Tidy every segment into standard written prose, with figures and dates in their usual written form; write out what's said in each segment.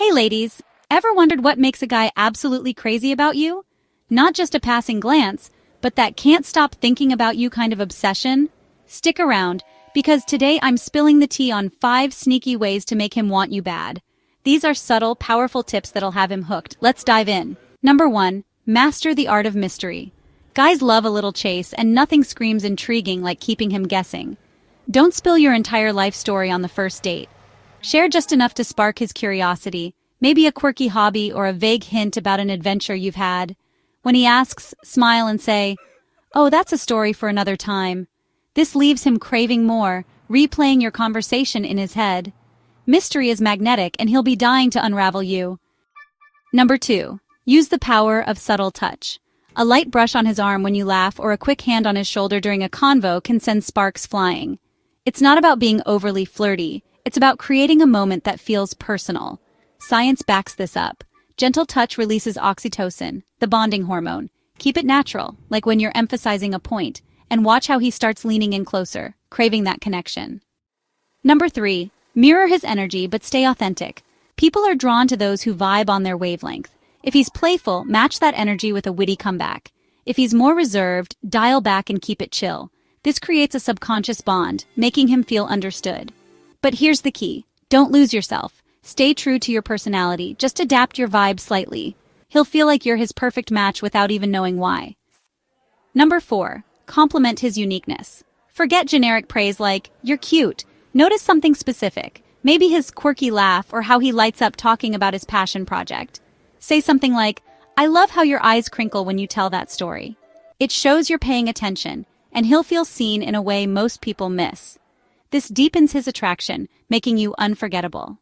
Hey ladies, ever wondered what makes a guy absolutely crazy about you? Not just a passing glance, but that can't stop thinking about you kind of obsession? Stick around, because today I'm spilling the tea on 5 sneaky ways to make him want you bad. These are subtle, powerful tips that'll have him hooked. Let's dive in. Number 1. Master the art of mystery. Guys love a little chase, and nothing screams intriguing like keeping him guessing. Don't spill your entire life story on the first date. Share just enough to spark his curiosity, maybe a quirky hobby or a vague hint about an adventure you've had. When he asks, smile and say, "Oh, that's a story for another time." This leaves him craving more, replaying your conversation in his head. Mystery is magnetic, and he'll be dying to unravel you. Number 2. Use the power of subtle touch. A light brush on his arm when you laugh or a quick hand on his shoulder during a convo can send sparks flying. It's not about being overly flirty. It's about creating a moment that feels personal. Science backs this up. Gentle touch releases oxytocin, the bonding hormone. Keep it natural, like when you're emphasizing a point, and watch how he starts leaning in closer, craving that connection. Number 3. Mirror his energy, but stay authentic. People are drawn to those who vibe on their wavelength. If he's playful, match that energy with a witty comeback. If he's more reserved, dial back and keep it chill. This creates a subconscious bond, making him feel understood. But here's the key. Don't lose yourself. Stay true to your personality, just adapt your vibe slightly. He'll feel like you're his perfect match without even knowing why. Number 4. Compliment his uniqueness. Forget generic praise like, "You're cute." Notice something specific. Maybe his quirky laugh or how he lights up talking about his passion project. Say something like, "I love how your eyes crinkle when you tell that story." It shows you're paying attention, and he'll feel seen in a way most people miss. This deepens his attraction, making you unforgettable.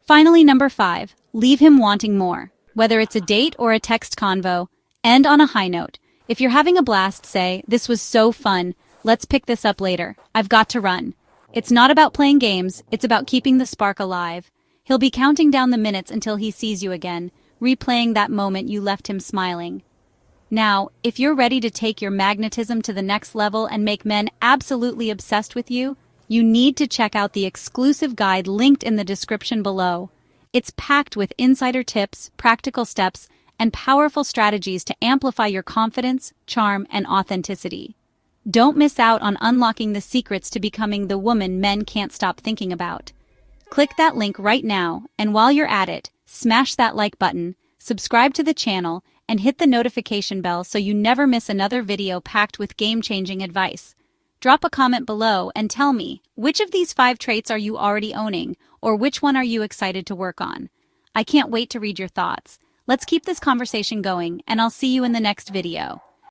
Finally, number 5, leave him wanting more. Whether it's a date or a text convo, end on a high note. If you're having a blast, say, "This was so fun. Let's pick this up later. I've got to run." It's not about playing games, it's about keeping the spark alive. He'll be counting down the minutes until he sees you again, replaying that moment you left him smiling. Now, if you're ready to take your magnetism to the next level and make men absolutely obsessed with you, you need to check out the exclusive guide linked in the description below. It's packed with insider tips, practical steps, and powerful strategies to amplify your confidence, charm, and authenticity. Don't miss out on unlocking the secrets to becoming the woman men can't stop thinking about. Click that link right now, and while you're at it, smash that like button, subscribe to the channel, and hit the notification bell so you never miss another video packed with game-changing advice. Drop a comment below and tell me, which of these 5 traits are you already owning, or which one are you excited to work on? I can't wait to read your thoughts. Let's keep this conversation going, and I'll see you in the next video.